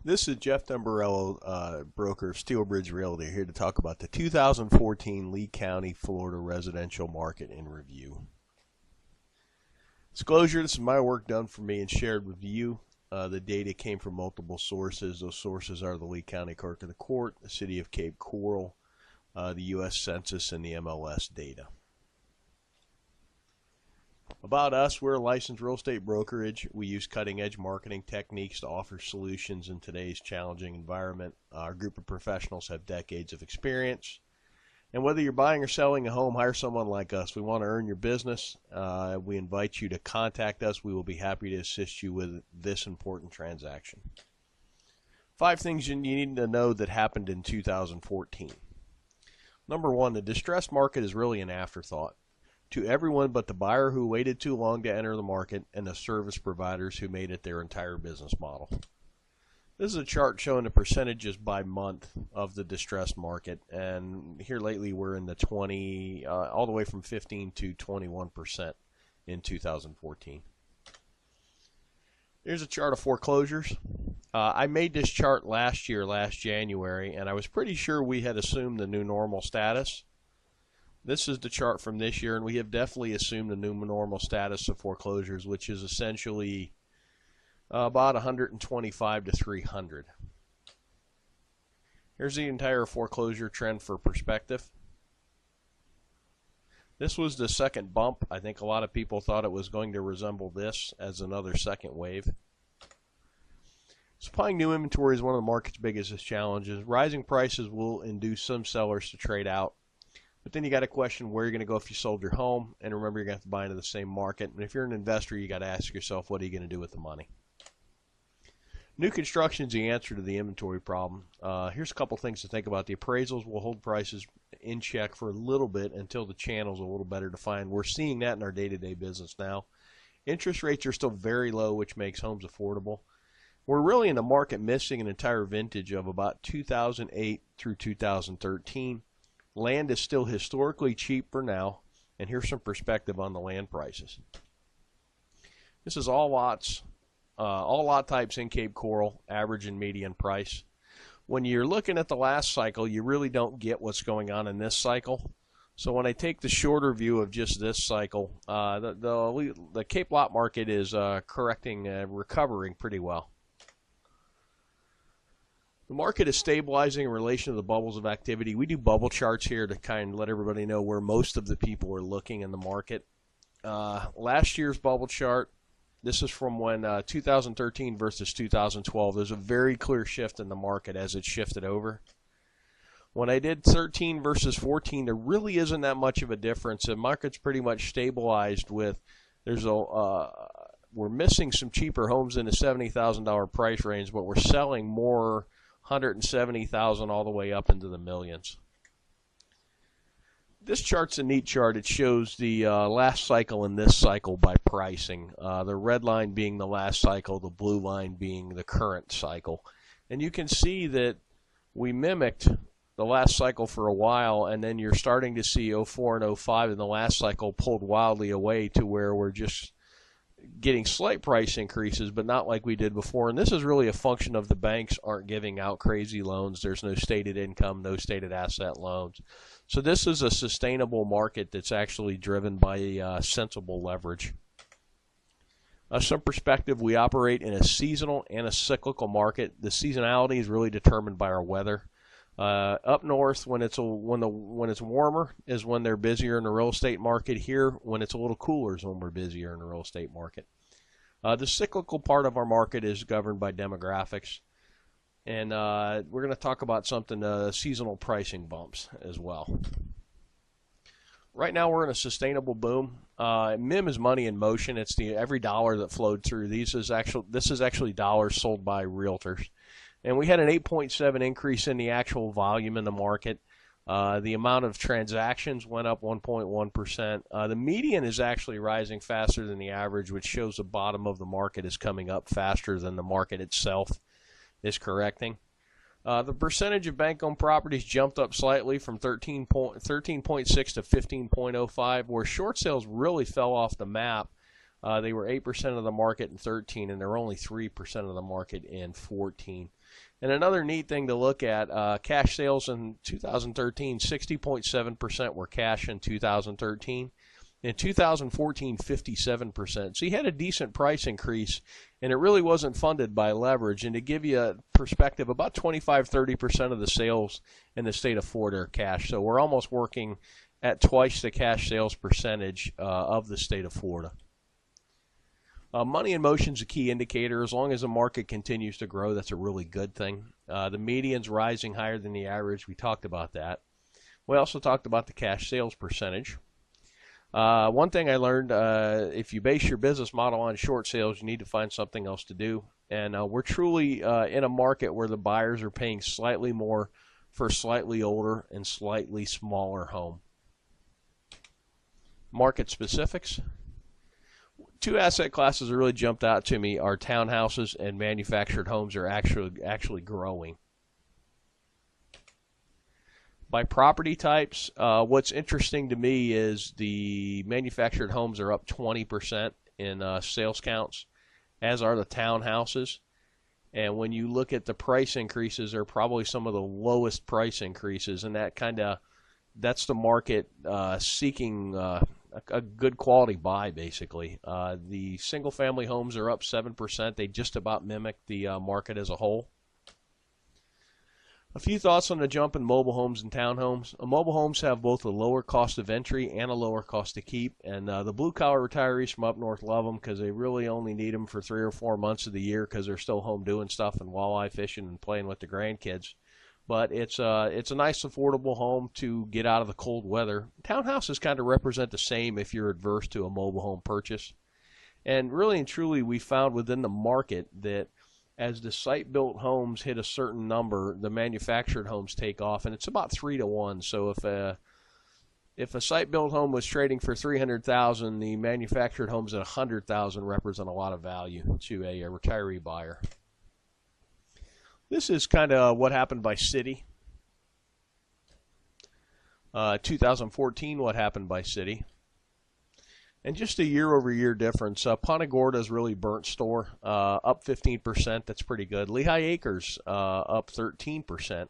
This is Jeff Dumbarello, broker of Steelbridge Realty, here to talk about the 2014 Lee County, Florida residential market in review. Disclosure, this is my work done for me and shared with you. The data came from multiple sources. Those sources are the Lee County Clerk of the Court, the City of Cape Coral, the U.S. Census, and the MLS data. About us, we're a licensed real estate brokerage. We use cutting-edge marketing techniques to offer solutions in today's challenging environment. Our group of professionals have decades of experience. And whether you're buying or selling a home, hire someone like us. We want to earn your business. We invite you to contact us. We will be happy to assist you with this important transaction. 5 things you need to know that happened in 2014. Number 1, the distressed market is really an afterthought to everyone but the buyer who waited too long to enter the market and the service providers who made it their entire business model. This is a chart showing the percentages by month of the distressed market, and here lately we're in the 20, all the way from 15 to 21% in 2014. Here's a chart of foreclosures. I made this chart last January, and I was pretty sure we had assumed the new normal status. This is the chart from this year, and we have definitely assumed the new normal status of foreclosures, which is essentially about 125 to 300. Here's the entire foreclosure trend for perspective. This was the second bump. I think a lot of people thought it was going to resemble this as another second wave. Supplying new inventory is one of the market's biggest challenges. Rising prices will induce some sellers to trade out. But then you got to question where you're going to go if you sold your home, and remember you're going to have to buy into the same market. And if you're an investor, you got to ask yourself, what are you going to do with the money? New construction is the answer to the inventory problem. Here's a couple things to think about. The appraisals will hold prices in check for a little bit until the channel's a little better defined. We're seeing that in our day-to-day business now. Interest rates are still very low, which makes homes affordable. We're really in the market missing an entire vintage of about 2008 through 2013. Land is still historically cheap for now, and here's some perspective on the land prices. This is all lots, all lot types in Cape Coral, average and median price. When you're looking at the last cycle, you really don't get what's going on in this cycle. So when I take the shorter view of just this cycle, the Cape lot market is recovering pretty well. The market is stabilizing in relation to the bubbles of activity. We do bubble charts here to kind of let everybody know where most of the people are looking in the market. Last year's bubble chart, this is from when 2013 versus 2012. There's a very clear shift in the market as it shifted over. When I did 13 versus 14, there really isn't that much of a difference. The market's pretty much stabilized with, we're missing some cheaper homes in the $70,000 price range, but we're selling more 170,000 all the way up into the millions. This chart's a neat chart. It shows the last cycle and this cycle by pricing. The red line being the last cycle, the blue line being the current cycle. And you can see that we mimicked the last cycle for a while, and then you're starting to see 04 and 05 in the last cycle pulled wildly away to where we're just getting slight price increases, but not like we did before. And this is really a function of the banks aren't giving out crazy loans. There's no stated income, no stated asset loans. So this is a sustainable market that's actually driven by sensible leverage. Some perspective, we operate in a seasonal and a cyclical market. The seasonality is really determined by our weather. Up north, when it's warmer, is when they're busier in the real estate market. Here, when it's a little cooler, is when we're busier in the real estate market. The cyclical part of our market is governed by demographics, and we're going to talk about something, seasonal pricing bumps as well. Right now, we're in a sustainable boom. MIM is money in motion. It's every dollar that flowed through. This is actually dollars sold by realtors. And we had an 8.7 increase in the actual volume in the market. The amount of transactions went up 1.1%. The median is actually rising faster than the average, which shows the bottom of the market is coming up faster than the market itself is correcting. The percentage of bank-owned properties jumped up slightly from 13.6 to 15.05, where short sales really fell off the map. They were 8% of the market in 13, and they're only 3% of the market in 14. And another neat thing to look at, cash sales in 2013, 60.7% were cash in 2013. In 2014, 57%. So you had a decent price increase, and it really wasn't funded by leverage. And to give you a perspective, about 25-30% of the sales in the state of Florida are cash. So we're almost working at twice the cash sales percentage of the state of Florida. Money in motion is a key indicator. As long as the market continues to grow, that's a really good thing. The median's rising higher than the average. We talked about that. We also talked about the cash sales percentage. One thing I learned, if you base your business model on short sales, you need to find something else to do. And we're truly in a market where the buyers are paying slightly more for a slightly older and slightly smaller home. Market specifics. Two asset classes that really jumped out to me are townhouses and manufactured homes are actually growing. By property types, what's interesting to me is the manufactured homes are up 20% in sales counts, as are the townhouses. And when you look at the price increases, they're probably some of the lowest price increases, and that's the market seeking a good quality buy, basically. The single-family homes are up 7%. They just about mimic the market as a whole. A few thoughts on the jump in mobile homes and townhomes. Mobile homes have both a lower cost of entry and a lower cost to keep, and the blue-collar retirees from up north love them because they really only need them for 3 or 4 months of the year because they're still home doing stuff and walleye fishing and playing with the grandkids. But it's a nice, affordable home to get out of the cold weather. Townhouses kind of represent the same if you're adverse to a mobile home purchase. And really and truly, we found within the market that as the site-built homes hit a certain number, the manufactured homes take off, and it's about 3 to 1. So if a site-built home was trading for $300,000, the manufactured homes at $100,000 represent a lot of value to a retiree buyer. This is kind of what happened by city. 2014, what happened by city. And just a year-over-year difference. Punta Gorda's really burnt store, up 15%. That's pretty good. Lehigh Acres up 13%.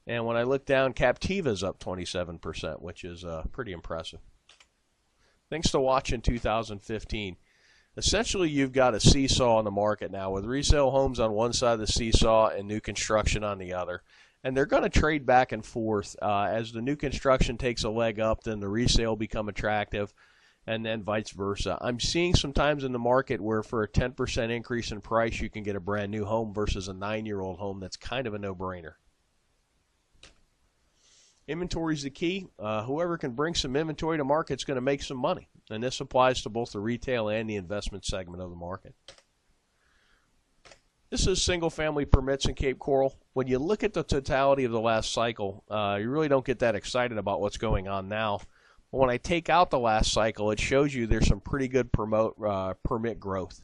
And when I look down, Captiva's up 27%, which is pretty impressive. Things to watch in 2015. Essentially, you've got a seesaw on the market now with resale homes on one side of the seesaw and new construction on the other. And they're going to trade back and forth. As the new construction takes a leg up, then the resale become attractive, and then vice versa. I'm seeing sometimes in the market where for a 10% increase in price, you can get a brand new home versus a 9-year-old home. That's kind of a no-brainer. Inventory is the key. Whoever can bring some inventory to market is going to make some money. And this applies to both the retail and the investment segment of the market. This is single-family permits in Cape Coral. When you look at the totality of the last cycle, you really don't get that excited about what's going on now. But when I take out the last cycle, it shows you there's some pretty good permit growth.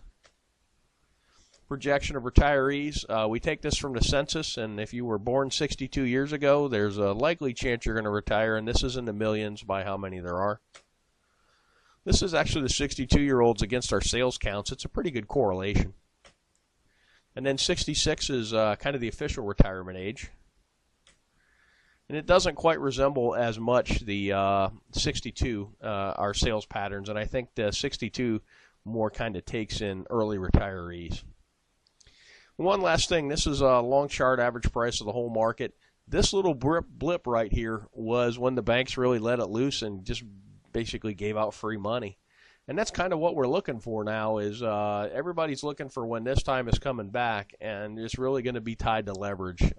Projection of retirees. We take this from the census, and if you were born 62 years ago, there's a likely chance you're going to retire, and this is in the millions by how many there are. This is actually the 62-year-olds against our sales counts. It's a pretty good correlation. And then 66 is kind of the official retirement age. And it doesn't quite resemble as much the 62, our sales patterns, and I think the 62 more kind of takes in early retirees. One last thing, this is a long chart average price of the whole market. This little blip right here was when the banks really let it loose and just basically gave out free money. And that's kind of what we're looking for now is everybody's looking for when this time is coming back, and it's really going to be tied to leverage.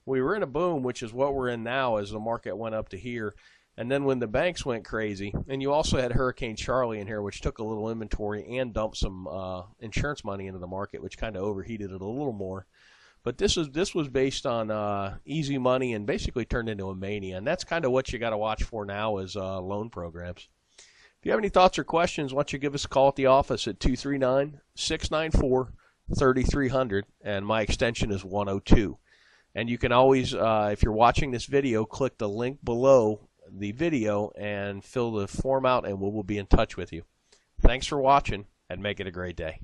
We were in a boom, which is what we're in now as the market went up to here. And then when the banks went crazy, and you also had Hurricane Charlie in here, which took a little inventory and dumped some insurance money into the market, which kind of overheated it a little more. But this was based on easy money and basically turned into a mania. And that's kind of what you got to watch for now is loan programs. If you have any thoughts or questions, why don't you give us a call at the office at 239-694-3300, and my extension is 102. And you can always, if you're watching this video, click the link below the video and fill the form out, and we will be in touch with you. Thanks for watching, and make it a great day.